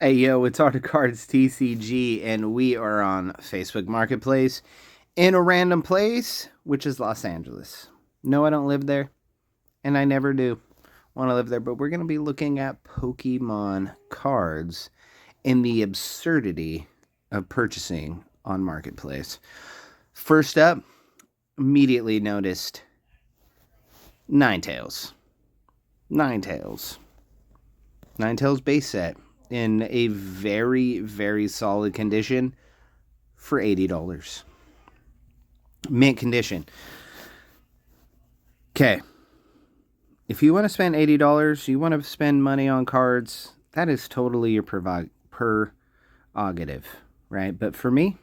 Hey yo, it's Art of Cards TCG, and we are on Facebook Marketplace in a random place, which is Los Angeles. No, I don't live there, and I never do want to live there, but we're going to be looking at Pokemon cards and the absurdity of purchasing on Marketplace. First up, immediately noticed Ninetales. Ninetales. Ninetales base set in a very, very solid condition for $80. Mint condition. Okay. If you want to spend $80, you want to spend money on cards, that is totally your prerogative, right? But for me,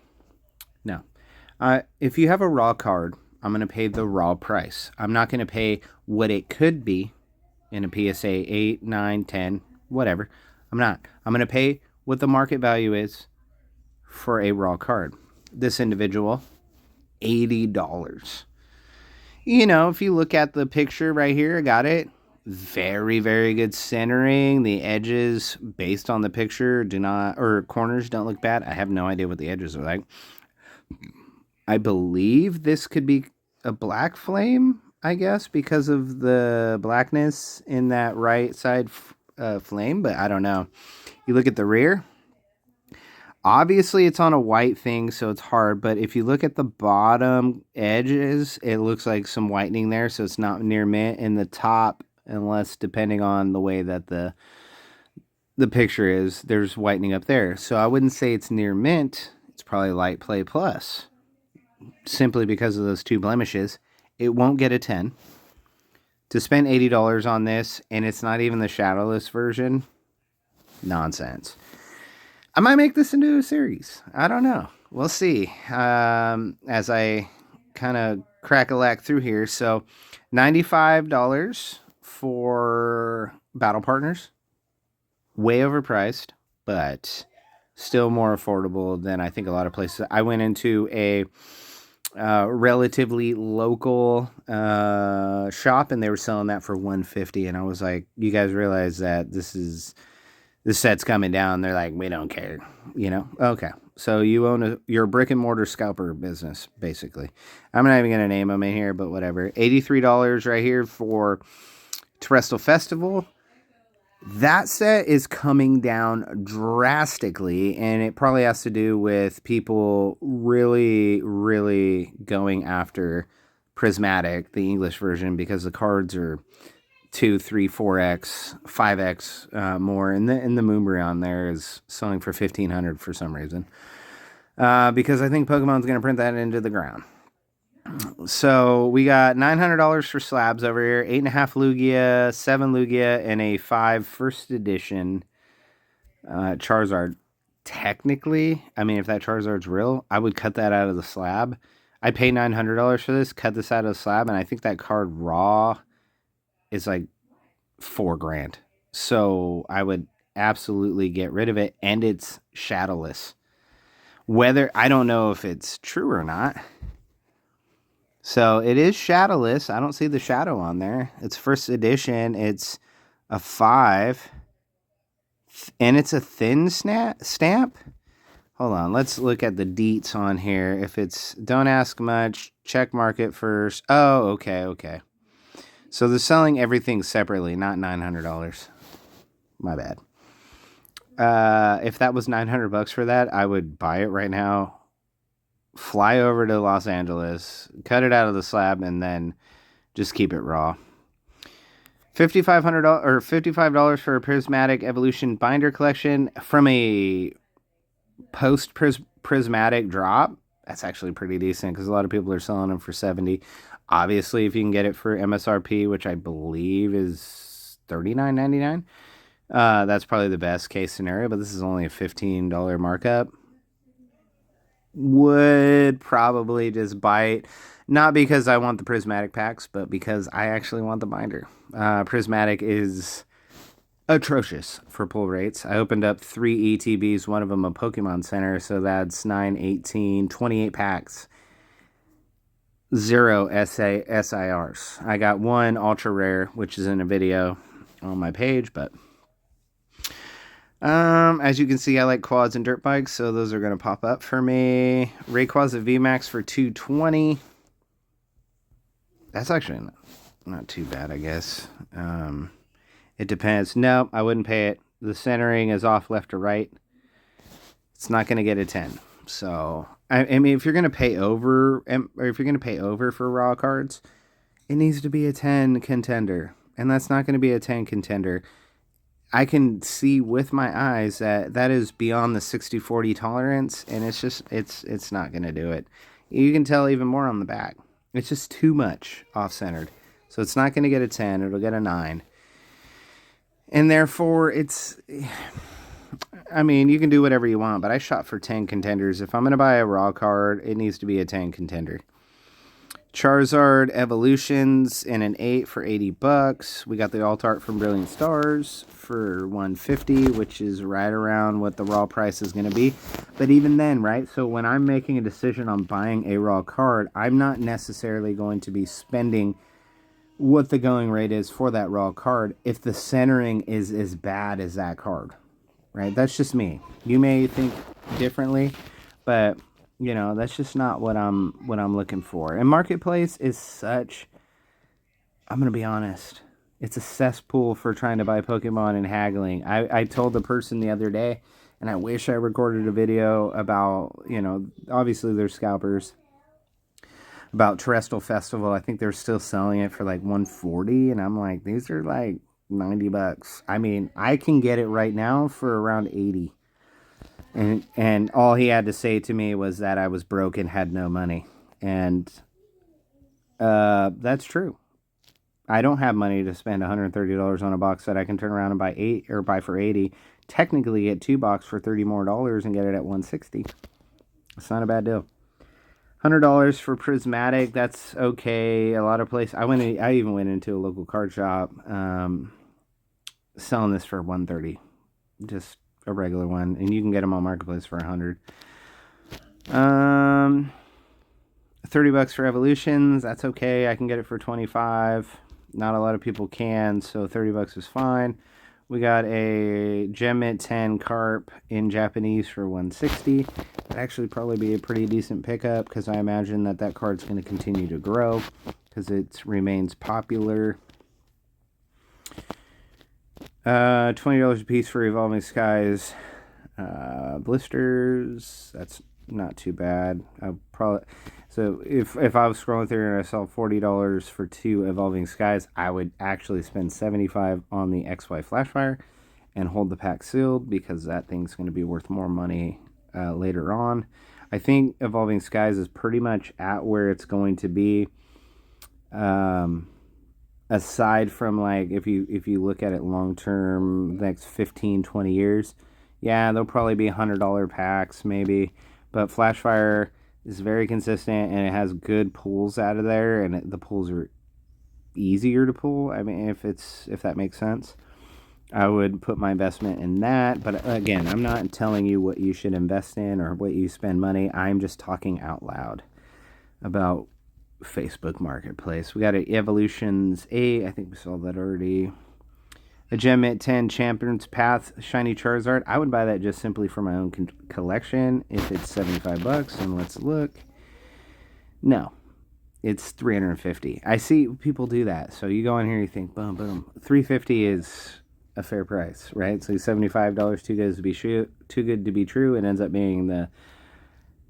no. If you have a raw card, I'm going to pay the raw price. I'm not going to pay what it could be in a PSA 8, 9, 10, whatever. I'm not. I'm going to pay what the market value is for a raw card. This individual, $80. You know, if you look at the picture right here, I got it. Very, very good centering. The edges, based on the picture, do not, or corners don't look bad. I have no idea what the edges are like. I believe this could be a black flame, I guess, because of the blackness in that right side flame, but I don't know. You look at the rear. Obviously, it's on a white thing, so it's hard. But if you look at the bottom edges, it looks like some whitening there, so it's not near mint. In the top, unless depending on the way that the picture is, there's whitening up there. So I wouldn't say it's near mint. It's probably light play plus, simply because of those two blemishes. It won't get a 10. To spend $80 on this, and it's not even the shadowless version, nonsense. I might make this into a series. I don't know. We'll see as I kind of crack a lack through here. So $95 for Battle Partners. Way overpriced, but still more affordable than I think a lot of places. I went into a relatively local shop, and they were selling that for $150, and I was like, you guys realize that this set's coming down. They're like, we don't care, you know? Okay. So you're a brick and mortar scalper business, basically. I'm not even going to name them in here, but whatever. $83 right here for Terrestrial Festival. That set is coming down drastically, and it probably has to do with people really, really going after Prismatic, the English version, because the cards are 2, 3, 4x, 5x more. And the Moonbreon there is selling for $1,500 for some reason. Because I think Pokemon's going to print that into the ground. So we got $900 for slabs over here. 8.5 Lugia, 7 Lugia, and a 5 first edition Charizard. Technically, I mean, if that Charizard's real, I would cut that out of the slab. I pay $900 for this, cut this out of the slab, and I think that card raw is like $4,000. So I would absolutely get rid of it, and it's shadowless. Whether I don't know if it's true or not. So it is shadowless. I don't see the shadow on there. It's first edition. It's a 5, and it's a thin stamp. Hold on, let's look at the deets on here. If it's don't ask much, check market first. Oh, okay. So they're selling everything separately, not $900. My bad. If that was $900 for that, I would buy it right now, fly over to Los Angeles, cut it out of the slab, and then just keep it raw. $5,500 or $55 for a Prismatic Evolution binder collection from a post Prismatic drop. That's actually pretty decent because a lot of people are selling them for $70. Obviously, if you can get it for MSRP, which I believe is $39.99, that's probably the best case scenario. But this is only a $15 markup. Would probably just buy it, not because I want the Prismatic packs, but because I actually want the binder. Prismatic is atrocious for pull rates. I opened up 3 ETBs, one of them a Pokemon Center, so that's 9, 18, 28 packs. 0 SIRs. I got 1 ultra rare, which is in a video on my page, but As you can see, I like quads and dirt bikes, so those are going to pop up for me. Rayquaza VMAX for $220. That's actually not too bad, I guess. It depends. No, I wouldn't pay it. The centering is off left to right. It's not going to get a 10. So, I mean, if you're going to pay over, or if you're going to pay over for raw cards, it needs to be a 10 contender. And that's not going to be a 10 contender. I can see with my eyes that is beyond the 60-40 tolerance, and it's just, it's not going to do it. You can tell even more on the back. It's just too much off-centered. So it's not going to get a 10. It'll get a 9. And therefore, it's... I mean, you can do whatever you want, but I shot for 10 contenders. If I'm going to buy a raw card, it needs to be a 10 contender. Charizard Evolutions in an 8 for $80. We got the alt art from Brilliant Stars for $150, which is right around what the raw price is going to be. But even then, right? So when I'm making a decision on buying a raw card, I'm not necessarily going to be spending what the going rate is for that raw card if the centering is as bad as that card. Right? That's just me. You may think differently, but you know, that's just not what I'm looking for. And Marketplace is such, I'm going to be honest, it's a cesspool for trying to buy Pokemon and haggling. I told the person the other day, and I wish I recorded a video about, you know, obviously they're scalpers, about Terrestrial Festival. I think they're still selling it for like $140, and I'm like, these are like $90. I mean, I can get it right now for around $80. And all he had to say to me was that I was broke and had no money. And that's true. I don't have money to spend $130 on a box that I can turn around and buy for $80. Technically get 2 boxes for $30 more and get it at $160. It's not a bad deal. $100 for Prismatic, that's okay. A lot of places, I even went into a local card shop, selling this for $130, just a regular one, and you can get them on Marketplace for $100. $30 for Evolutions, that's okay. I can get it for $25. Not a lot of people can, so $30 is fine. We got a Gem Mint 10 Carp in Japanese for $160. That'd actually probably be a pretty decent pickup because I imagine that card's going to continue to grow because it remains popular. $20 a piece for Evolving Skies blisters. That's not too bad. So if I was scrolling through and I saw $40 for 2 Evolving Skies, I would actually spend $75 on the XY Flashfire and hold the pack sealed because that thing's going to be worth more money later on. I think Evolving Skies is pretty much at where it's going to be. Aside from, like, if you look at it long term, next 15-20 years, yeah, there'll probably be $100 packs maybe, but Flashfire is very consistent and it has good pulls out of there, and the pulls are easier to pull. I mean, if that makes sense, I would put my investment in that. But again, I'm not telling you what you should invest in or what you spend money. I'm just talking out loud about Facebook Marketplace. We got an Evolutions 8. I think we saw that already. A Gem Mint 10 Champions Path Shiny Charizard. I would buy that just simply for my own collection if it's $75. And let's look. No, it's $350. I see people do that. So you go in here, you think, boom, boom. $350 is a fair price, right? So $75 too good to be true. It ends up being the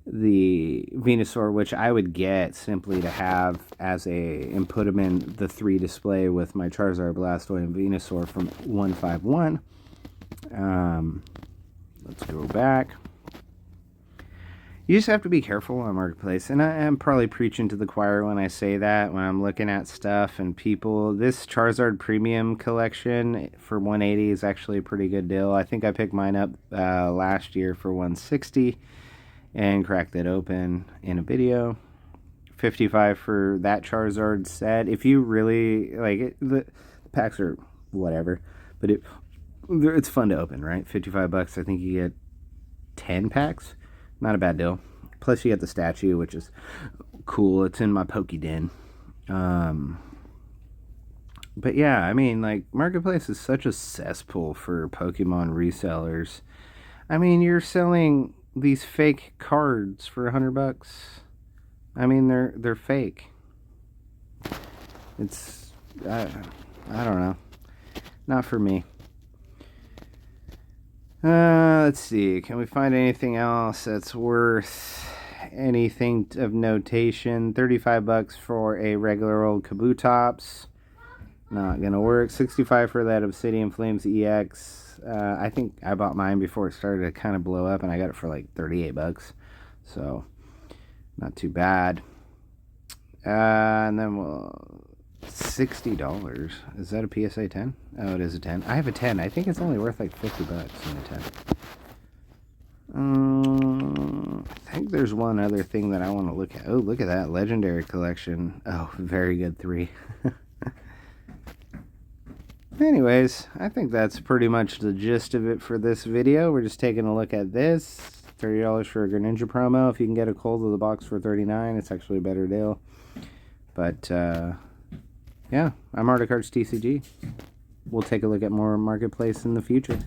Venusaur, which I would get simply to have as and put them in the 3 display with my Charizard, Blastoise, and Venusaur from 151. Let's go back. You just have to be careful on Marketplace, and I'm probably preaching to the choir when I say that, when I'm looking at stuff and people. This Charizard Premium Collection for $180 is actually a pretty good deal. I think I picked mine up last year for $160 and cracked it open in a video. $55 for that Charizard set. If you really like it, the packs are whatever, but it's fun to open, right? $55. I think you get 10 packs. Not a bad deal. Plus you get the statue, which is cool. It's in my Pokéden. But yeah, I mean, like, Marketplace is such a cesspool for Pokemon resellers. I mean, you're selling these fake cards for $100. I mean, they're fake. It's I don't know, not for me. Let's see. Can we find anything else that's worth anything of notation? $35 for a regular old Kabutops. Not gonna work. $65 for that Obsidian Flames EX. I think I bought mine before it started to kind of blow up, and I got it for like $38. So not too bad. And then $60. Is that a PSA 10? Oh, it is a 10. I have a 10. I think it's only worth like $50 in a 10. I think there's one other thing that I want to look at. Oh, look at that legendary collection. Oh, very good 3. Anyways, I think that's pretty much the gist of it for this video. We're just taking a look at this. $30 for a Greninja promo. If you can get a cold of the box for $39, it's actually a better deal. But yeah, I'm Arctic Arts TCG. We'll take a look at more Marketplace in the future.